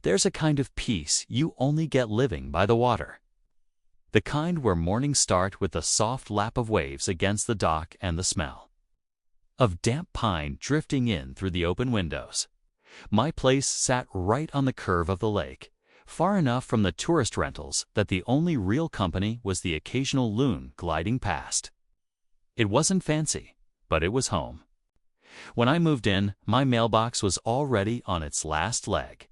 There's a kind of peace you only get living by the water. The kind where mornings start with the soft lap of waves against the dock and the smell of damp pine drifting in through the open windows. My place sat right on the curve of the lake, far enough from the tourist rentals that the only real company was the occasional loon gliding past. It wasn't fancy, but it was home. When I moved in, my mailbox was already on its last leg.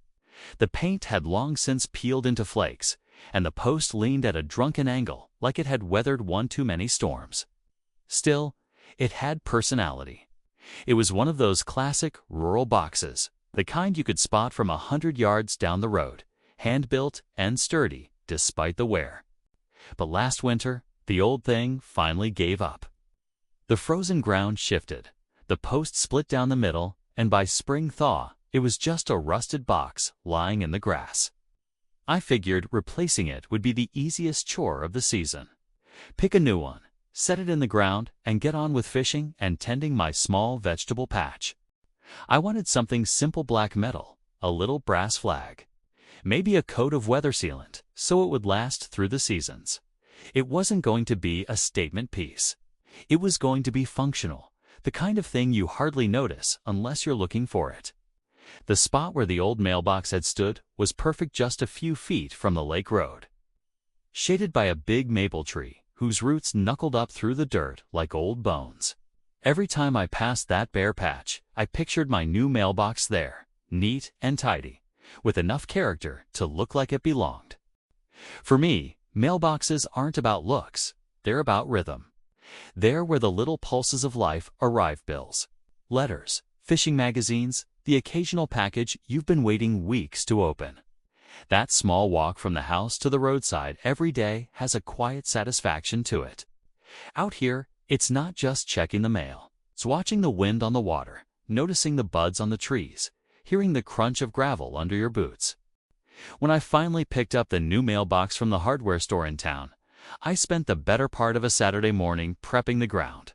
The paint had long since peeled into flakes, and the post leaned at a drunken angle like it had weathered one too many storms. Still, it had personality. It was one of those classic rural boxes, the kind you could spot from 100 yards down the road, hand-built and sturdy despite the wear. But last winter, the old thing finally gave up. The frozen ground shifted, the post split down the middle, and by spring thaw, it was just a rusted box lying in the grass. I figured replacing it would be the easiest chore of the season. Pick a new one, set it in the ground, and get on with fishing and tending my small vegetable patch. I wanted something simple: black metal, a little brass flag, maybe a coat of weather sealant so it would last through the seasons. It wasn't going to be a statement piece. It was going to be functional, the kind of thing you hardly notice unless you're looking for it. The spot where the old mailbox had stood was perfect, just a few feet from the lake road, shaded by a big maple tree whose roots knuckled up through the dirt like old bones. Every time I passed that bare patch, I pictured my new mailbox there, neat and tidy, with enough character to look like it belonged. For me, mailboxes aren't about looks, they're about rhythm. They're where the little pulses of life arrive: bills, letters, fishing magazines, the occasional package you've been waiting weeks to open. That small walk from the house to the roadside every day has a quiet satisfaction to it. Out here, it's not just checking the mail. It's watching the wind on the water, noticing the buds on the trees, hearing the crunch of gravel under your boots. When I finally picked up the new mailbox from the hardware store in town, I spent the better part of a Saturday morning prepping the ground.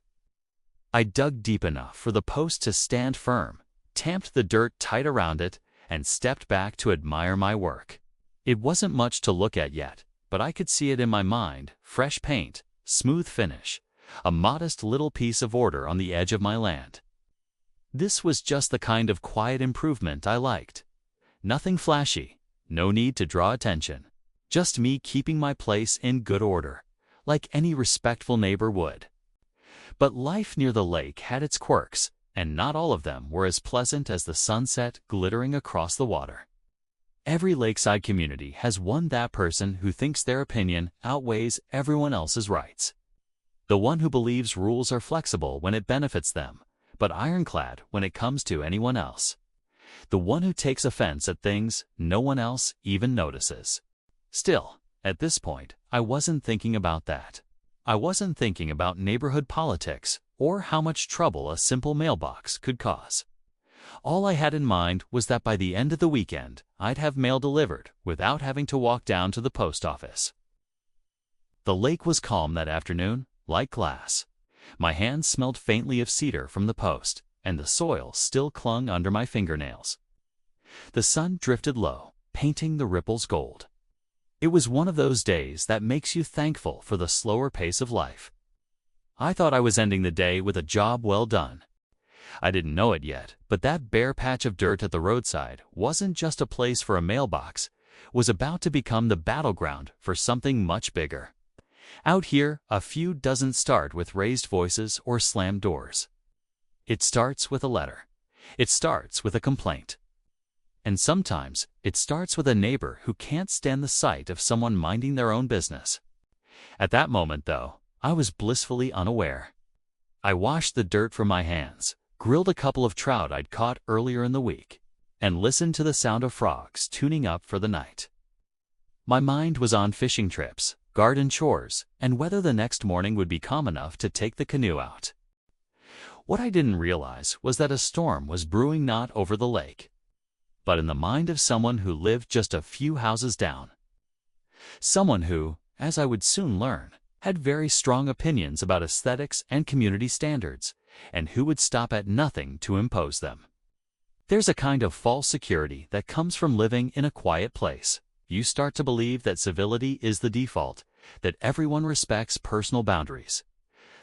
I dug deep enough for the post to stand firm, tamped the dirt tight around it, and stepped back to admire my work. It wasn't much to look at yet, but I could see it in my mind: fresh paint, smooth finish, a modest little piece of order on the edge of my land. This was just the kind of quiet improvement I liked. Nothing flashy, no need to draw attention, just me keeping my place in good order, like any respectful neighbor would. But life near the lake had its quirks, and not all of them were as pleasant as the sunset glittering across the water. Every lakeside community has that person who thinks their opinion outweighs everyone else's rights. The one who believes rules are flexible when it benefits them, but ironclad when it comes to anyone else. The one who takes offense at things no one else even notices. Still, at this point, I wasn't thinking about that. I wasn't thinking about neighborhood politics or how much trouble a simple mailbox could cause. All I had in mind was that by the end of the weekend, I'd have mail delivered without having to walk down to the post office. The lake was calm that afternoon, like glass. My hands smelled faintly of cedar from the post, and the soil still clung under my fingernails. The sun drifted low, painting the ripples gold. It was one of those days that makes you thankful for the slower pace of life. I thought I was ending the day with a job well done. I didn't know it yet, but that bare patch of dirt at the roadside wasn't just a place for a mailbox, was about to become the battleground for something much bigger. Out here, a feud doesn't start with raised voices or slammed doors. It starts with a letter. It starts with a complaint. And sometimes, it starts with a neighbor who can't stand the sight of someone minding their own business. At that moment, though, I was blissfully unaware. I washed the dirt from my hands, grilled a couple of trout I'd caught earlier in the week, and listened to the sound of frogs tuning up for the night. My mind was on fishing trips, garden chores, and whether the next morning would be calm enough to take the canoe out. What I didn't realize was that a storm was brewing, not over the lake, but in the mind of someone who lived just a few houses down. Someone who, as I would soon learn, had very strong opinions about aesthetics and community standards, and who would stop at nothing to impose them. There's a kind of false security that comes from living in a quiet place. You start to believe that civility is the default, that everyone respects personal boundaries,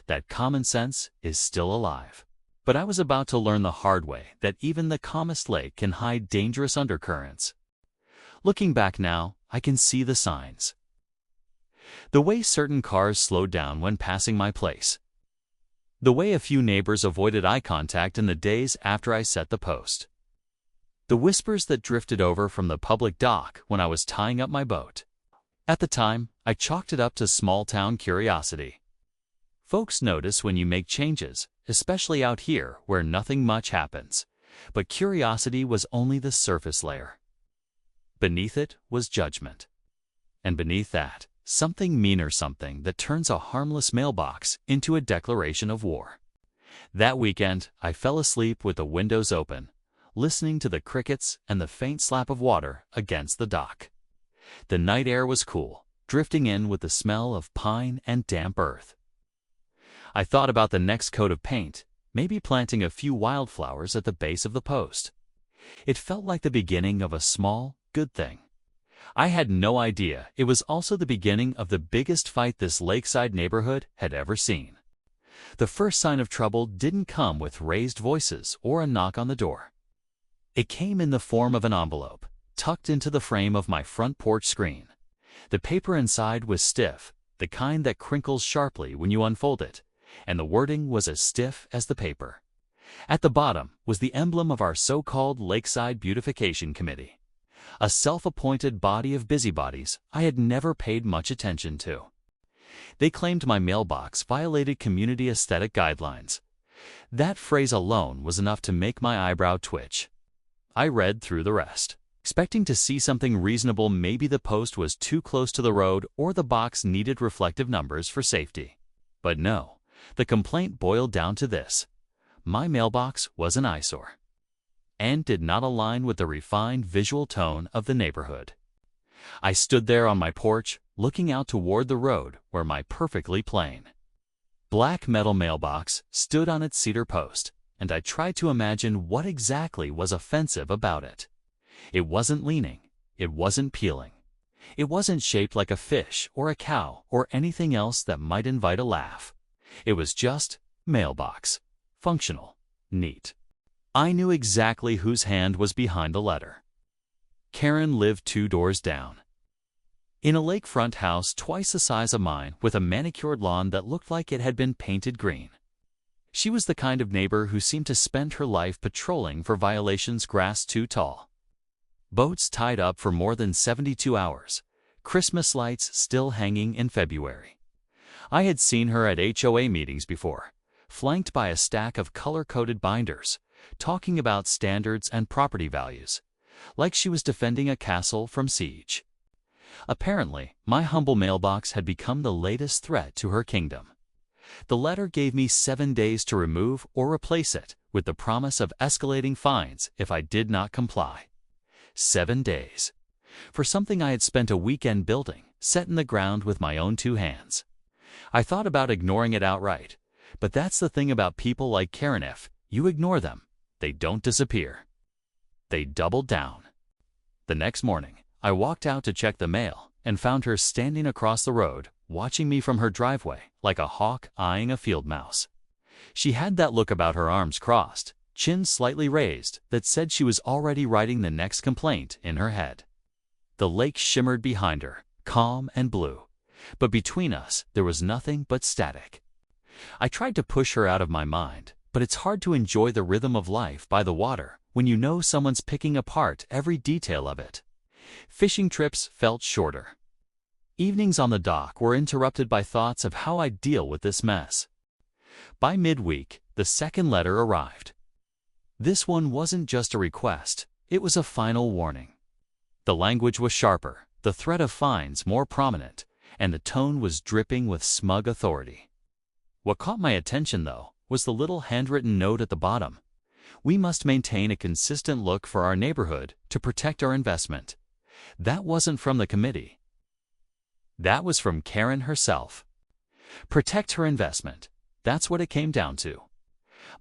that common sense is still alive. But I was about to learn the hard way that even the calmest lake can hide dangerous undercurrents. Looking back now, I can see the signs. The way certain cars slowed down when passing my place. The way a few neighbors avoided eye contact in the days after I set the post. The whispers that drifted over from the public dock when I was tying up my boat. At the time, I chalked it up to small-town curiosity. Folks notice when you make changes, especially out here where nothing much happens. But curiosity was only the surface layer. Beneath it was judgment. And beneath that, something meaner, something that turns a harmless mailbox into a declaration of war. That weekend, I fell asleep with the windows open, listening to the crickets and the faint slap of water against the dock. The night air was cool, drifting in with the smell of pine and damp earth. I thought about the next coat of paint, maybe planting a few wildflowers at the base of the post. It felt like the beginning of a small, good thing. I had no idea it was also the beginning of the biggest fight this lakeside neighborhood had ever seen. The first sign of trouble didn't come with raised voices or a knock on the door. It came in the form of an envelope, tucked into the frame of my front porch screen. The paper inside was stiff, the kind that crinkles sharply when you unfold it, and the wording was as stiff as the paper. At the bottom was the emblem of our so-called Lakeside Beautification Committee, a self-appointed body of busybodies I had never paid much attention to. They claimed my mailbox violated community aesthetic guidelines. That phrase alone was enough to make my eyebrow twitch. I read through the rest, expecting to see something reasonable. Maybe the post was too close to the road or the box needed reflective numbers for safety. But no, the complaint boiled down to this: my mailbox was an eyesore and did not align with the refined visual tone of the neighborhood. I stood there on my porch, looking out toward the road where my perfectly plain black metal mailbox stood on its cedar post, and I tried to imagine what exactly was offensive about it. It wasn't leaning, it wasn't peeling, it wasn't shaped like a fish or a cow or anything else that might invite a laugh. It was just mailbox, functional, neat. I knew exactly whose hand was behind the letter. Karen lived 2 doors down, in a lakefront house twice the size of mine, with a manicured lawn that looked like it had been painted green. She was the kind of neighbor who seemed to spend her life patrolling for violations grass too tall, boats tied up for more than 72 hours, Christmas lights still hanging in February. I had seen her at HOA meetings before, flanked by a stack of color-coded binders, talking about standards and property values, like she was defending a castle from siege. Apparently, my humble mailbox had become the latest threat to her kingdom. The letter gave me 7 days to remove or replace it, with the promise of escalating fines if I did not comply. 7 days. For something I had spent a weekend building, set in the ground with my own 2 hands. I thought about ignoring it outright, but that's the thing about people like Karen: if you ignore them, they don't disappear. They doubled down. The next morning, I walked out to check the mail and found her standing across the road, watching me from her driveway like a hawk eyeing a field mouse. She had that look about her, arms crossed, chin slightly raised, that said she was already writing the next complaint in her head. The lake shimmered behind her, calm and blue, but between us there was nothing but static. I tried to push her out of my mind, but it's hard to enjoy the rhythm of life by the water when you know someone's picking apart every detail of it. Fishing trips felt shorter. Evenings on the dock were interrupted by thoughts of how I'd deal with this mess. By midweek, the second letter arrived. This one wasn't just a request, it was a final warning. The language was sharper, the threat of fines more prominent, and the tone was dripping with smug authority. What caught my attention, though, was the little handwritten note at the bottom. We must maintain a consistent look for our neighborhood to protect our investment. That wasn't from the committee. That was from Karen herself. Protect her investment. That's what it came down to.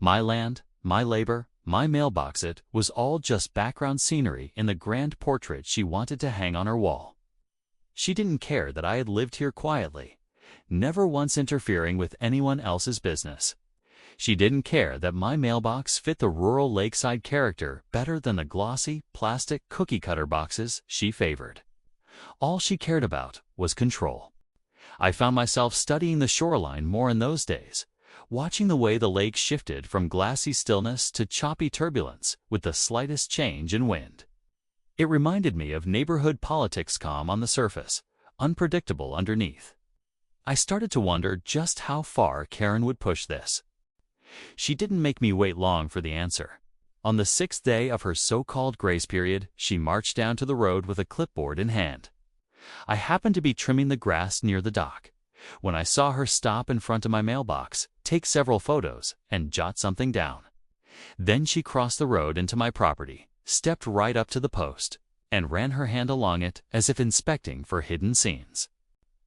My land, my labor, my mailbox, it was all just background scenery in the grand portrait she wanted to hang on her wall. She didn't care that I had lived here quietly, never once interfering with anyone else's business. She didn't care that my mailbox fit the rural lakeside character better than the glossy, plastic cookie-cutter boxes she favored. All she cared about was control. I found myself studying the shoreline more in those days, watching the way the lake shifted from glassy stillness to choppy turbulence with the slightest change in wind. It reminded me of neighborhood politics, calm on the surface, unpredictable underneath. I started to wonder just how far Karen would push this. She didn't make me wait long for the answer. On the 6th day of her so-called grace period, she marched down to the road with a clipboard in hand. I happened to be trimming the grass near the dock when I saw her stop in front of my mailbox, take several photos, and jot something down. Then she crossed the road into my property, stepped right up to the post, and ran her hand along it as if inspecting for hidden scenes.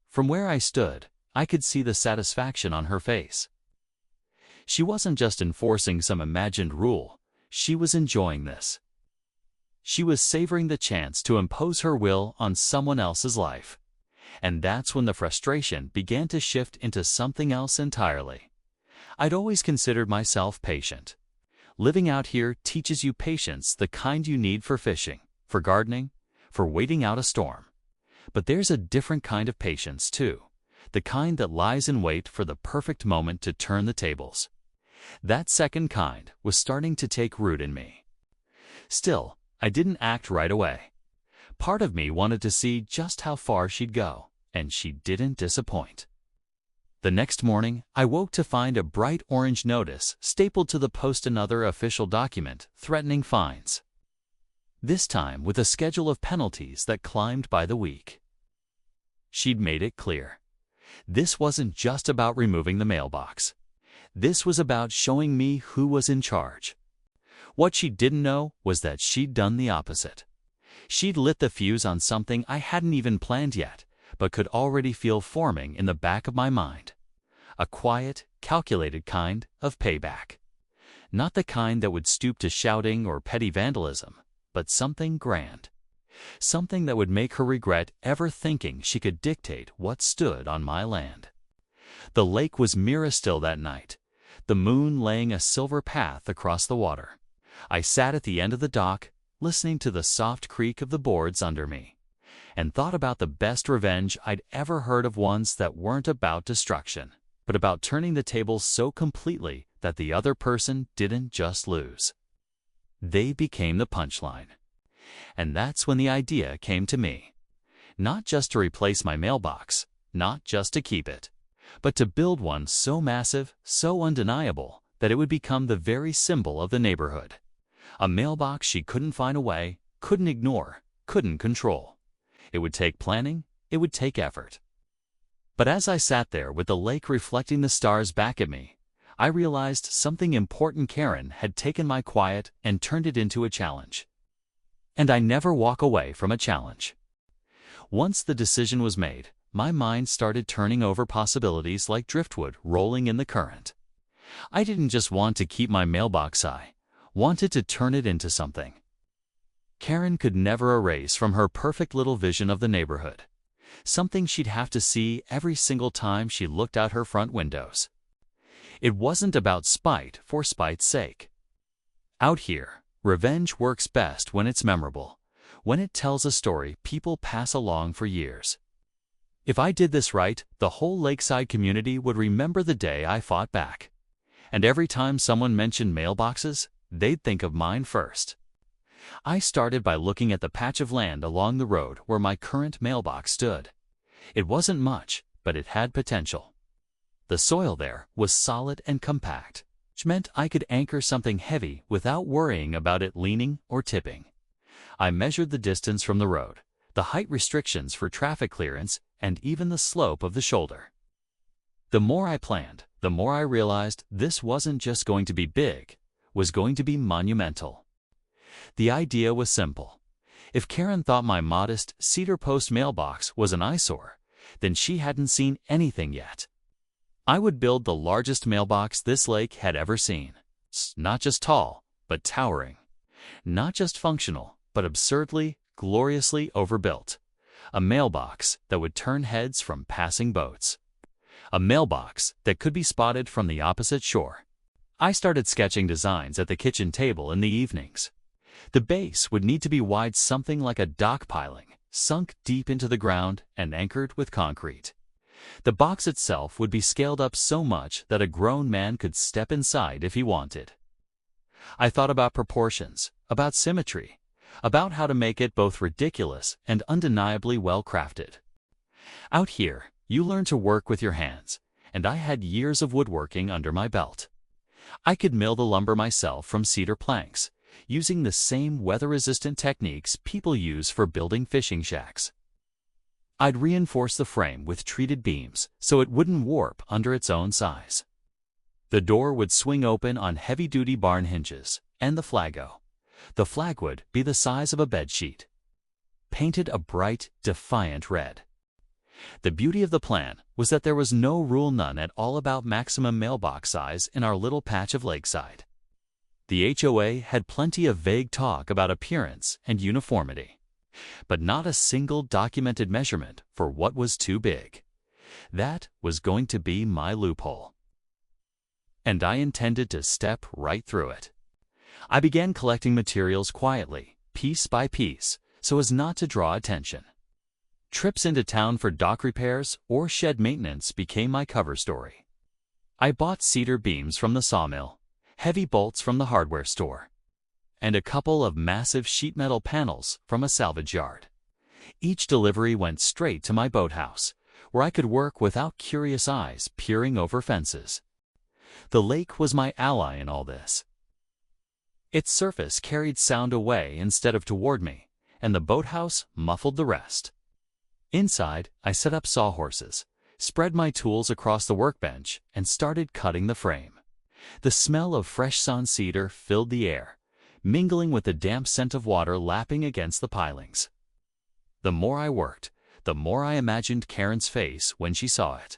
From where I stood, I could see the satisfaction on her face. She wasn't just enforcing some imagined rule, she was enjoying this. She was savoring the chance to impose her will on someone else's life. And that's when the frustration began to shift into something else entirely. I'd always considered myself patient. Living out here teaches you patience, the kind you need for fishing, for gardening, for waiting out a storm. But there's a different kind of patience, too, the kind that lies in wait for the perfect moment to turn the tables. That second kind was starting to take root in me. Still, I didn't act right away. Part of me wanted to see just how far she'd go, and she didn't disappoint. The next morning, I woke to find a bright orange notice stapled to the post, another official document threatening fines. This time with a schedule of penalties that climbed by the week. She'd made it clear. This wasn't just about removing the mailbox. This was about showing me who was in charge. What she didn't know was that she'd done the opposite. She'd lit the fuse on something I hadn't even planned yet, but could already feel forming in the back of my mind. A quiet, calculated kind of payback. Not the kind that would stoop to shouting or petty vandalism, but something grand. Something that would make her regret ever thinking she could dictate what stood on my land. The lake was mirror still that night, the moon laying a silver path across the water. I sat at the end of the dock, listening to the soft creak of the boards under me, and thought about the best revenge I'd ever heard of, ones that weren't about destruction, but about turning the tables so completely that the other person didn't just lose. They became the punchline. And that's when the idea came to me. Not just to replace my mailbox, not just to keep it, but to build one so massive, so undeniable, that it would become the very symbol of the neighborhood. A mailbox she couldn't find a way, couldn't ignore, couldn't control. It would take planning, it would take effort. But as I sat there with the lake reflecting the stars back at me, I realized something important. Karen had taken my quiet and turned it into a challenge. And I never walk away from a challenge. Once the decision was made, my mind started turning over possibilities like driftwood rolling in the current. I didn't just want to keep my mailbox, I wanted to turn it into something. Karen could never erase from her perfect little vision of the neighborhood. Something she'd have to see every single time she looked out her front windows. It wasn't about spite for spite's sake. Out here, revenge works best when it's memorable, when it tells a story people pass along for years. If I did this right, the whole lakeside community would remember the day I fought back. And every time someone mentioned mailboxes, they'd think of mine first. I started by looking at the patch of land along the road where my current mailbox stood. It wasn't much, but it had potential. The soil there was solid and compact, which meant I could anchor something heavy without worrying about it leaning or tipping. I measured the distance from the road, the height restrictions for traffic clearance, and even the slope of the shoulder. The more I planned, the more I realized this wasn't just going to be big, was going to be monumental. The idea was simple. If Karen thought my modest cedar post mailbox was an eyesore, then she hadn't seen anything yet. I would build the largest mailbox this lake had ever seen. Not just tall, but towering. Not just functional, but absurdly, gloriously overbuilt. A mailbox that would turn heads from passing boats. A mailbox that could be spotted from the opposite shore. I started sketching designs at the kitchen table in the evenings. The base would need to be wide, something like a dock piling, sunk deep into the ground and anchored with concrete. The box itself would be scaled up so much that a grown man could step inside if he wanted. I thought about proportions, about symmetry, about how to make it both ridiculous and undeniably well-crafted. Out here, you learn to work with your hands, and I had years of woodworking under my belt. I could mill the lumber myself from cedar planks, using the same weather-resistant techniques people use for building fishing shacks. I'd reinforce the frame with treated beams so it wouldn't warp under its own size. The door would swing open on heavy-duty barn hinges, and the flago. The flag would be the size of a bedsheet, painted a bright, defiant red. The beauty of the plan was that there was no rule, none at all, about maximum mailbox size in our little patch of lakeside. The HOA had plenty of vague talk about appearance and uniformity, but not a single documented measurement for what was too big. That was going to be my loophole. And I intended to step right through it. I began collecting materials quietly, piece by piece, so as not to draw attention. Trips into town for dock repairs or shed maintenance became my cover story. I bought cedar beams from the sawmill, heavy bolts from the hardware store, and a couple of massive sheet metal panels from a salvage yard. Each delivery went straight to my boathouse, where I could work without curious eyes peering over fences. The lake was my ally in all this. Its surface carried sound away instead of toward me, and the boathouse muffled the rest. Inside, I set up sawhorses, spread my tools across the workbench, and started cutting the frame. The smell of fresh sawn cedar filled the air, mingling with the damp scent of water lapping against the pilings. The more I worked, the more I imagined Karen's face when she saw it.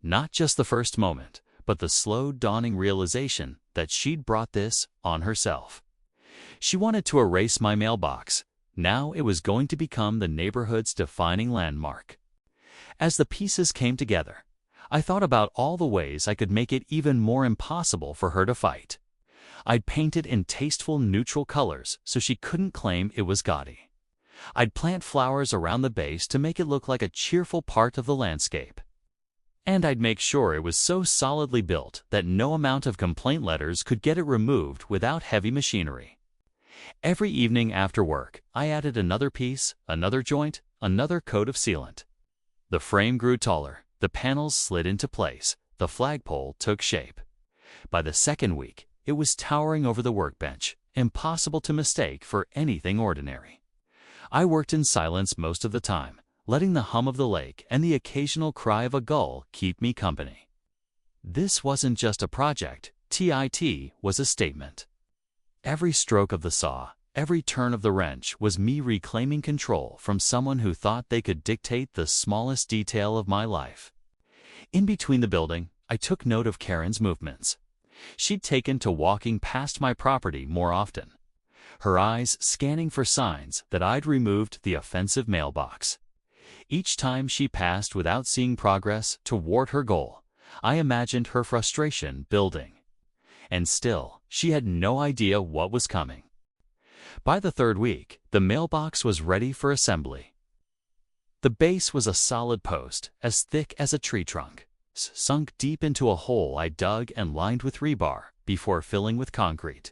Not just the first moment, but the slow dawning realization that she'd brought this on herself. She wanted to erase my mailbox. Now it was going to become the neighborhood's defining landmark. As the pieces came together, I thought about all the ways I could make it even more impossible for her to fight. I'd paint it in tasteful neutral colors so she couldn't claim it was gaudy. I'd plant flowers around the base to make it look like a cheerful part of the landscape. And I'd make sure it was so solidly built that no amount of complaint letters could get it removed without heavy machinery. Every evening after work, I added another piece, another joint, another coat of sealant. The frame grew taller, the panels slid into place, the flagpole took shape. By the second week, it was towering over the workbench, impossible to mistake for anything ordinary. I worked in silence most of the time, letting the hum of the lake and the occasional cry of a gull keep me company. This wasn't just a project, it was a statement. Every stroke of the saw, every turn of the wrench was me reclaiming control from someone who thought they could dictate the smallest detail of my life. In between the building, I took note of Karen's movements. She'd taken to walking past my property more often, her eyes scanning for signs that I'd removed the offensive mailbox. Each time she passed without seeing progress toward her goal, I imagined her frustration building. And still, she had no idea what was coming. By the third week, the mailbox was ready for assembly. The base was a solid post, as thick as a tree trunk, sunk deep into a hole I dug and lined with rebar before filling with concrete.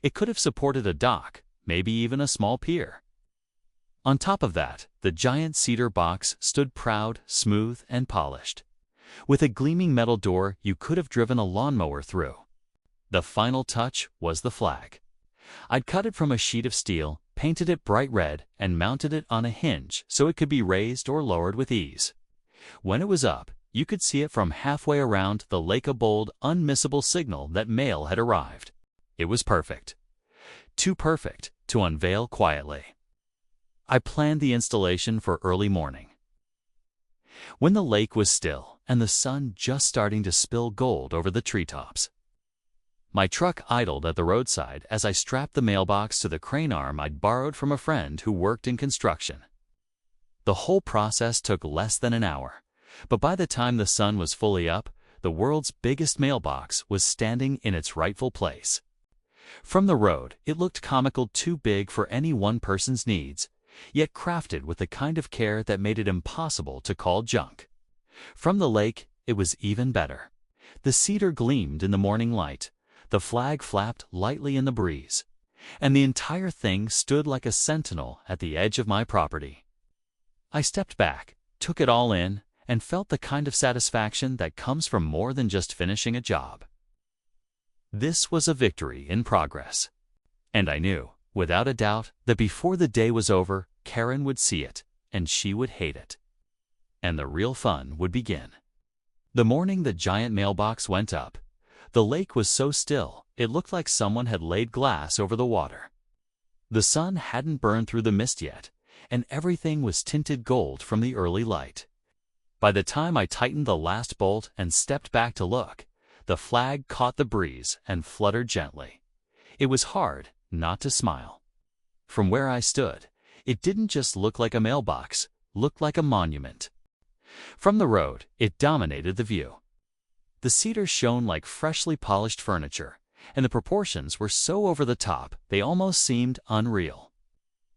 It could have supported a dock, maybe even a small pier. On top of that, the giant cedar box stood proud, smooth, and polished. With a gleaming metal door you could have driven a lawnmower through. The final touch was the flag. I'd cut it from a sheet of steel, painted it bright red, and mounted it on a hinge so it could be raised or lowered with ease. When it was up, you could see it from halfway around the lake, a bold, unmissable signal that mail had arrived. It was perfect. Too perfect to unveil quietly. I planned the installation for early morning, when the lake was still and the sun just starting to spill gold over the treetops. My truck idled at the roadside as I strapped the mailbox to the crane arm I'd borrowed from a friend who worked in construction. The whole process took less than an hour, but by the time the sun was fully up, the world's biggest mailbox was standing in its rightful place. From the road, it looked comical, too big for any one person's needs, yet crafted with the kind of care that made it impossible to call junk. From the lake, it was even better. The cedar gleamed in the morning light, the flag flapped lightly in the breeze, and the entire thing stood like a sentinel at the edge of my property. I stepped back, took it all in, and felt the kind of satisfaction that comes from more than just finishing a job. This was a victory in progress. And I knew, without a doubt, that before the day was over, Karen would see it, and she would hate it. And the real fun would begin. The morning the giant mailbox went up, the lake was so still, it looked like someone had laid glass over the water. The sun hadn't burned through the mist yet, and everything was tinted gold from the early light. By the time I tightened the last bolt and stepped back to look, the flag caught the breeze and fluttered gently. It was hard not to smile. From where I stood, it didn't just look like a mailbox, looked like a monument. From the road, it dominated the view. The cedar shone like freshly polished furniture, and the proportions were so over the top they almost seemed unreal.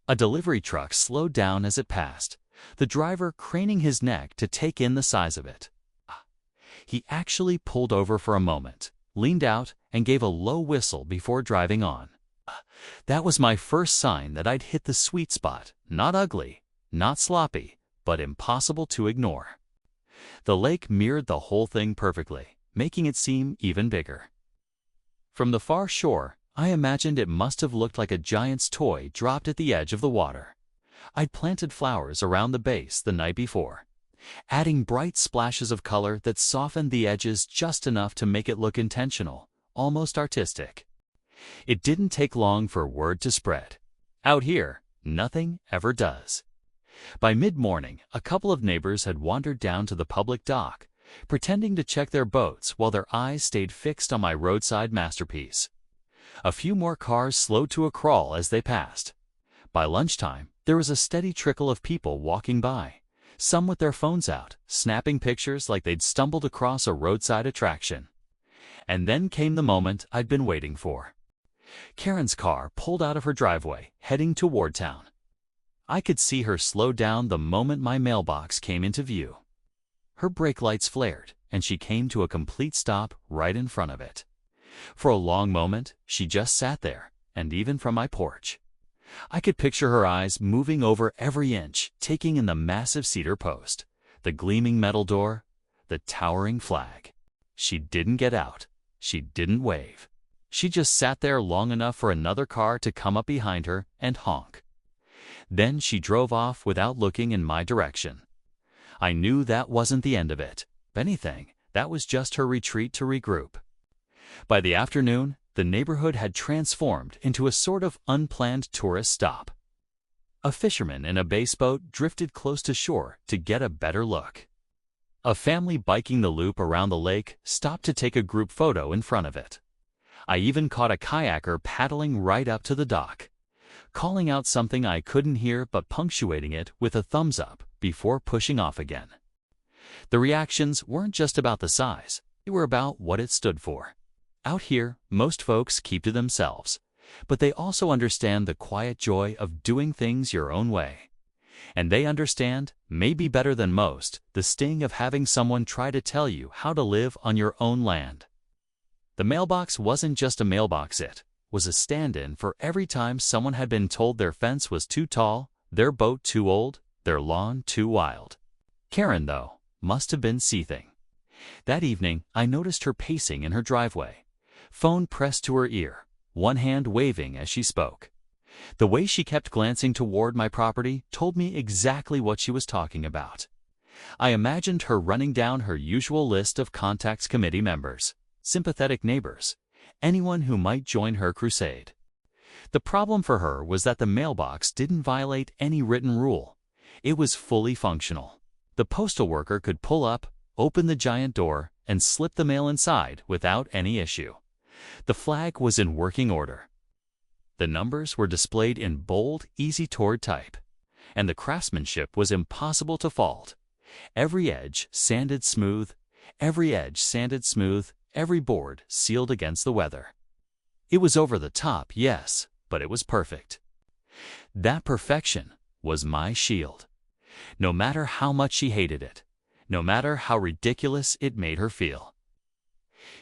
A delivery truck slowed down as it passed, the driver craning his neck to take in the size of it. He actually pulled over for a moment, leaned out, and gave a low whistle before driving on. That was my first sign that I'd hit the sweet spot, not ugly, not sloppy, but impossible to ignore. The lake mirrored the whole thing perfectly, making it seem even bigger. From the far shore, I imagined it must have looked like a giant's toy dropped at the edge of the water. I'd planted flowers around the base the night before, adding bright splashes of color that softened the edges just enough to make it look intentional, almost artistic. It didn't take long for word to spread. Out here, nothing ever does. By mid-morning, a couple of neighbors had wandered down to the public dock, pretending to check their boats while their eyes stayed fixed on my roadside masterpiece. A few more cars slowed to a crawl as they passed. By lunchtime, there was a steady trickle of people walking by, some with their phones out, snapping pictures like they'd stumbled across a roadside attraction. And then came the moment I'd been waiting for. Karen's car pulled out of her driveway, heading toward town. I could see her slow down the moment my mailbox came into view. Her brake lights flared, and she came to a complete stop right in front of it. For a long moment, she just sat there, and even from my porch, I could picture her eyes moving over every inch, taking in the massive cedar post, the gleaming metal door, the towering flag. She didn't get out. She didn't wave. She just sat there long enough for another car to come up behind her and honk. Then she drove off without looking in my direction. I knew that wasn't the end of it. If anything, that was just her retreat to regroup. By the afternoon, the neighborhood had transformed into a sort of unplanned tourist stop. A fisherman in a baseboat drifted close to shore to get a better look. A family biking the loop around the lake stopped to take a group photo in front of it. I even caught a kayaker paddling right up to the dock, calling out something I couldn't hear but punctuating it with a thumbs up before pushing off again. The reactions weren't just about the size, they were about what it stood for. Out here, most folks keep to themselves, but they also understand the quiet joy of doing things your own way. And they understand, maybe better than most, the sting of having someone try to tell you how to live on your own land. The mailbox wasn't just a mailbox, it was a stand-in for every time someone had been told their fence was too tall, their boat too old, their lawn too wild. Karen, though, must have been seething. That evening, I noticed her pacing in her driveway, phone pressed to her ear, one hand waving as she spoke. The way she kept glancing toward my property told me exactly what she was talking about. I imagined her running down her usual list of contacts committee members, sympathetic neighbors, anyone who might join her crusade. The problem for her was that the mailbox didn't violate any written rule. It was fully functional. The postal worker could pull up, open the giant door, and slip the mail inside without any issue. The flag was in working order. The numbers were displayed in bold, easy-to-read type, and the craftsmanship was impossible to fault. Every edge sanded smooth, every board sealed against the weather. It was over the top, yes, but it was perfect. That perfection was my shield. No matter how much she hated it, no matter how ridiculous it made her feel,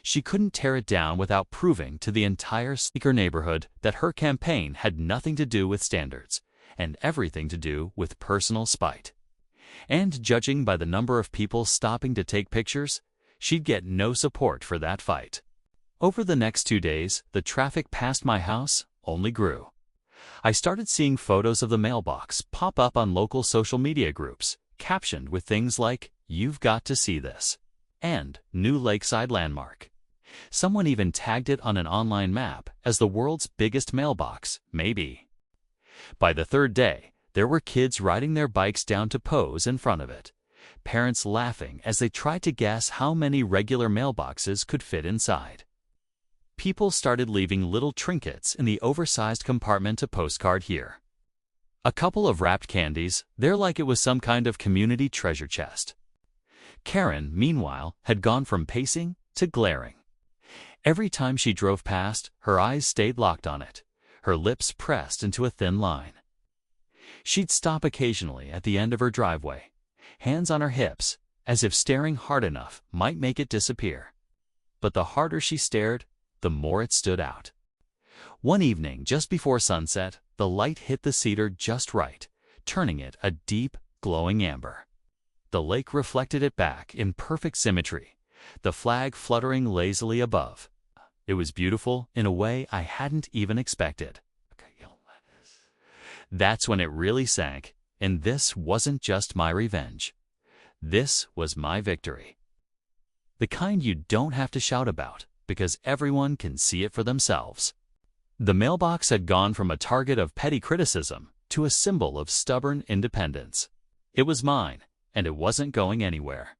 she couldn't tear it down without proving to the entire sneaker neighborhood that her campaign had nothing to do with standards and everything to do with personal spite. And judging by the number of people stopping to take pictures, she'd get no support for that fight. Over the next 2 days, the traffic past my house only grew. I started seeing photos of the mailbox pop up on local social media groups, captioned with things like, "You've got to see this," and "New Lakeside Landmark." Someone even tagged it on an online map as the world's biggest mailbox, maybe. By the 3rd day, there were kids riding their bikes down to pose in front of it, parents laughing as they tried to guess how many regular mailboxes could fit inside. People started leaving little trinkets in the oversized compartment to postcard here. A couple of wrapped candies, there like it was some kind of community treasure chest. Karen, meanwhile, had gone from pacing to glaring. Every time she drove past, her eyes stayed locked on it, her lips pressed into a thin line. She'd stop occasionally at the end of her driveway, hands on her hips, as if staring hard enough might make it disappear. But the harder she stared, the more it stood out. One evening, just before sunset, the light hit the cedar just right, turning it a deep, glowing amber. The lake reflected it back in perfect symmetry, the flag fluttering lazily above. It was beautiful in a way I hadn't even expected. That's when it really sank, and this wasn't just my revenge. This was my victory. The kind you don't have to shout about, because everyone can see it for themselves. The mailbox had gone from a target of petty criticism to a symbol of stubborn independence. It was mine, and it wasn't going anywhere.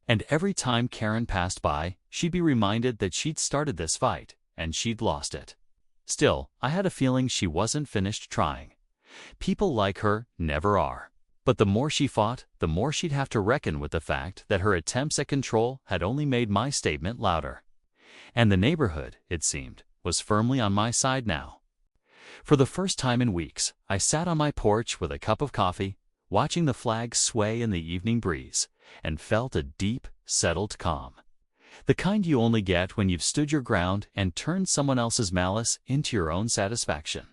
And every time Karen passed by, she'd be reminded that she'd started this fight, and she'd lost it. Still, I had a feeling she wasn't finished trying. People like her never are. But the more she fought, the more she'd have to reckon with the fact that her attempts at control had only made my statement louder. And the neighborhood, it seemed, was firmly on my side now. For the first time in weeks, I sat on my porch with a cup of coffee, watching the flag sway in the evening breeze, and felt a deep, settled calm. The kind you only get when you've stood your ground and turned someone else's malice into your own satisfaction.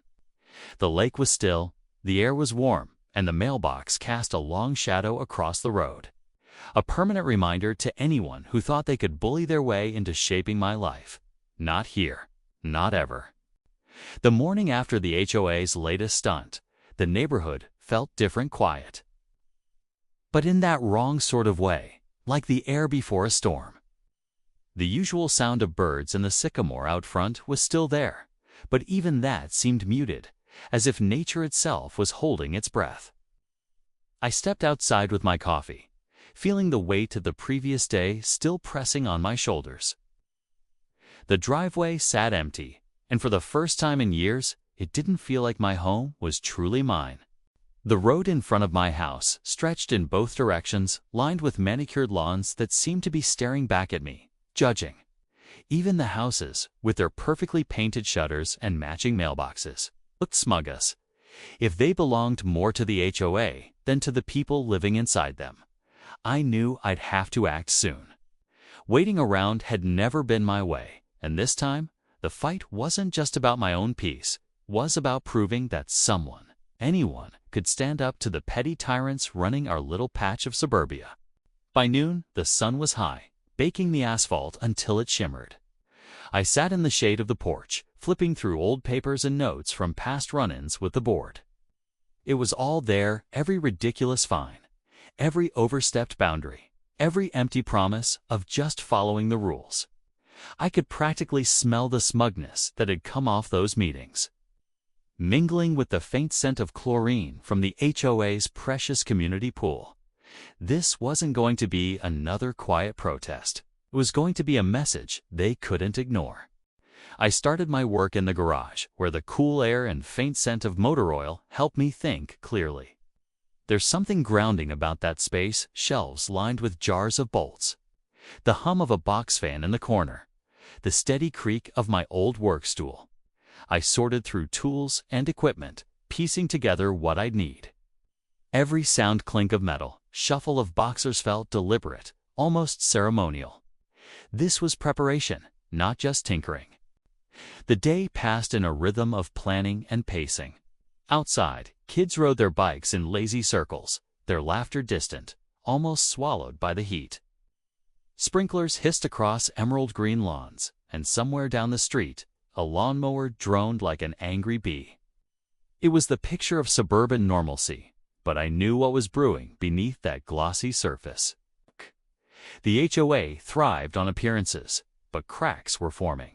The lake was still, the air was warm, and the mailbox cast a long shadow across the road. A permanent reminder to anyone who thought they could bully their way into shaping my life. Not here. Not ever. The morning after the HOA's latest stunt, the neighborhood felt different quiet. But in that wrong sort of way, like the air before a storm. The usual sound of birds in the sycamore out front was still there, but even that seemed muted, as if nature itself was holding its breath. I stepped outside with my coffee, feeling the weight of the previous day still pressing on my shoulders. The driveway sat empty, and for the first time in years, it didn't feel like my home was truly mine. The road in front of my house stretched in both directions, lined with manicured lawns that seemed to be staring back at me, judging. Even the houses, with their perfectly painted shutters and matching mailboxes, looked smug as if they belonged more to the HOA than to the people living inside them. I knew I'd have to act soon. Waiting around had never been my way, and this time, the fight wasn't just about my own peace, was about proving that someone, anyone, could stand up to the petty tyrants running our little patch of suburbia. By noon, the sun was high, baking the asphalt until it shimmered. I sat in the shade of the porch, flipping through old papers and notes from past run-ins with the board. It was all there, every ridiculous fine, every overstepped boundary, every empty promise of just following the rules. I could practically smell the smugness that had come off those meetings. Mingling with the faint scent of chlorine from the HOA's precious community pool. This wasn't going to be another quiet protest. It was going to be a message they couldn't ignore. I started my work in the garage, where the cool air and faint scent of motor oil helped me think clearly. There's something grounding about that space, shelves lined with jars of bolts, the hum of a box fan in the corner, the steady creak of my old work stool. I sorted through tools and equipment, piecing together what I'd need. Every sound clink of metal, shuffle of boxers felt deliberate, almost ceremonial. This was preparation, not just tinkering. The day passed in a rhythm of planning and pacing. Outside, kids rode their bikes in lazy circles, their laughter distant, almost swallowed by the heat. Sprinklers hissed across emerald green lawns, and somewhere down the street, a lawnmower droned like an angry bee. It was the picture of suburban normalcy, but I knew what was brewing beneath that glossy surface. The HOA thrived on appearances, but cracks were forming.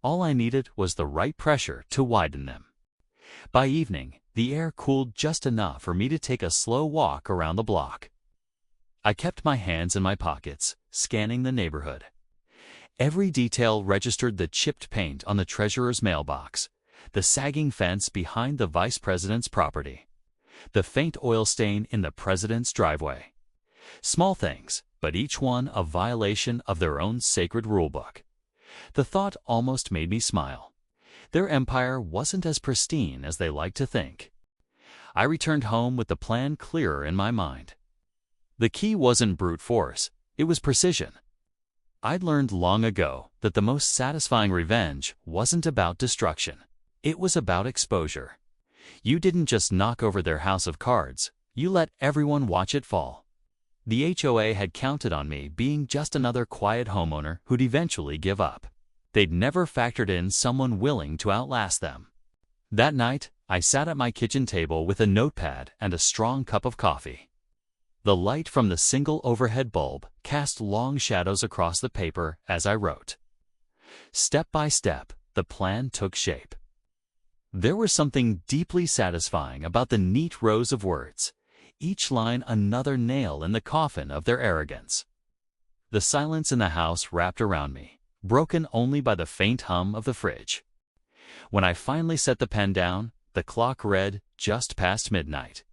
All I needed was the right pressure to widen them. By evening, the air cooled just enough for me to take a slow walk around the block. I kept my hands in my pockets, scanning the neighborhood. Every detail registered: the chipped paint on the treasurer's mailbox, the sagging fence behind the vice president's property, the faint oil stain in the president's driveway. Small things, but each one a violation of their own sacred rulebook. The thought almost made me smile. Their empire wasn't as pristine as they liked to think. I returned home with the plan clearer in my mind. The key wasn't brute force, it was precision. I'd learned long ago that the most satisfying revenge wasn't about destruction. It was about exposure. You didn't just knock over their house of cards, you let everyone watch it fall. The HOA had counted on me being just another quiet homeowner who'd eventually give up. They'd never factored in someone willing to outlast them. That night, I sat at my kitchen table with a notepad and a strong cup of coffee. The light from the single overhead bulb cast long shadows across the paper as I wrote. Step by step, the plan took shape. There was something deeply satisfying about the neat rows of words, each line another nail in the coffin of their arrogance. The silence in the house wrapped around me, broken only by the faint hum of the fridge. When I finally set the pen down, the clock read just past midnight.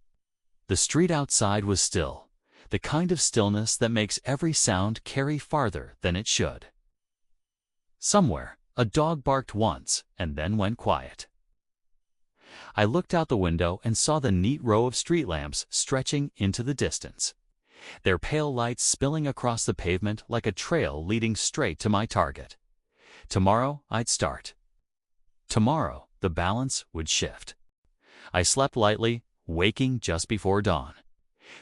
The street outside was still, the kind of stillness that makes every sound carry farther than it should. Somewhere, a dog barked once and then went quiet. I looked out the window and saw the neat row of street lamps stretching into the distance, their pale lights spilling across the pavement like a trail leading straight to my target. Tomorrow, I'd start. Tomorrow, the balance would shift. I slept lightly, waking just before dawn.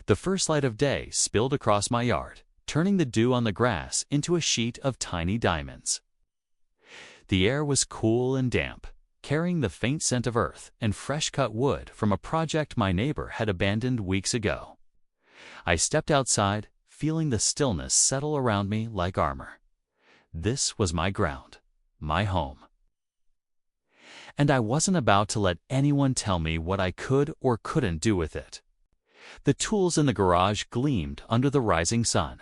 The first light of day spilled across my yard, turning the dew on the grass into a sheet of tiny diamonds. The air was cool and damp, carrying the faint scent of earth and fresh-cut wood from a project my neighbor had abandoned weeks ago. I stepped outside, feeling the stillness settle around me like armor. This was my ground, my home. And I wasn't about to let anyone tell me what I could or couldn't do with it. The tools in the garage gleamed under the rising sun.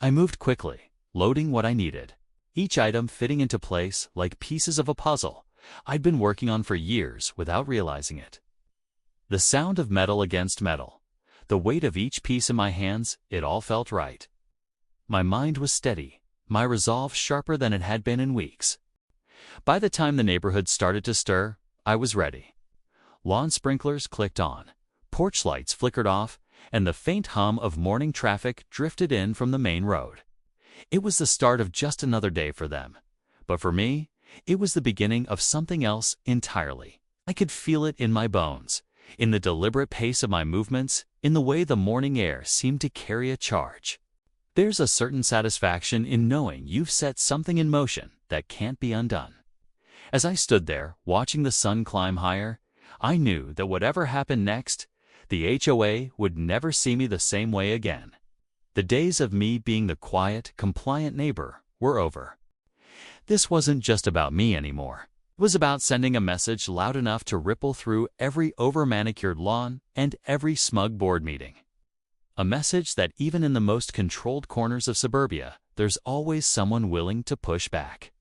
I moved quickly, loading what I needed, each item fitting into place like pieces of a puzzle I'd been working on for years without realizing it. The sound of metal against metal, the weight of each piece in my hands, it all felt right. My mind was steady, my resolve sharper than it had been in weeks. By the time the neighborhood started to stir, I was ready. Lawn sprinklers clicked on, porch lights flickered off, and the faint hum of morning traffic drifted in from the main road. It was the start of just another day for them. But for me, it was the beginning of something else entirely. I could feel it in my bones, in the deliberate pace of my movements, in the way the morning air seemed to carry a charge. There's a certain satisfaction in knowing you've set something in motion that can't be undone. As I stood there, watching the sun climb higher, I knew that whatever happened next, the HOA would never see me the same way again. The days of me being the quiet, compliant neighbor were over. This wasn't just about me anymore. It was about sending a message loud enough to ripple through every over-manicured lawn and every smug board meeting. A message that even in the most controlled corners of suburbia, there's always someone willing to push back.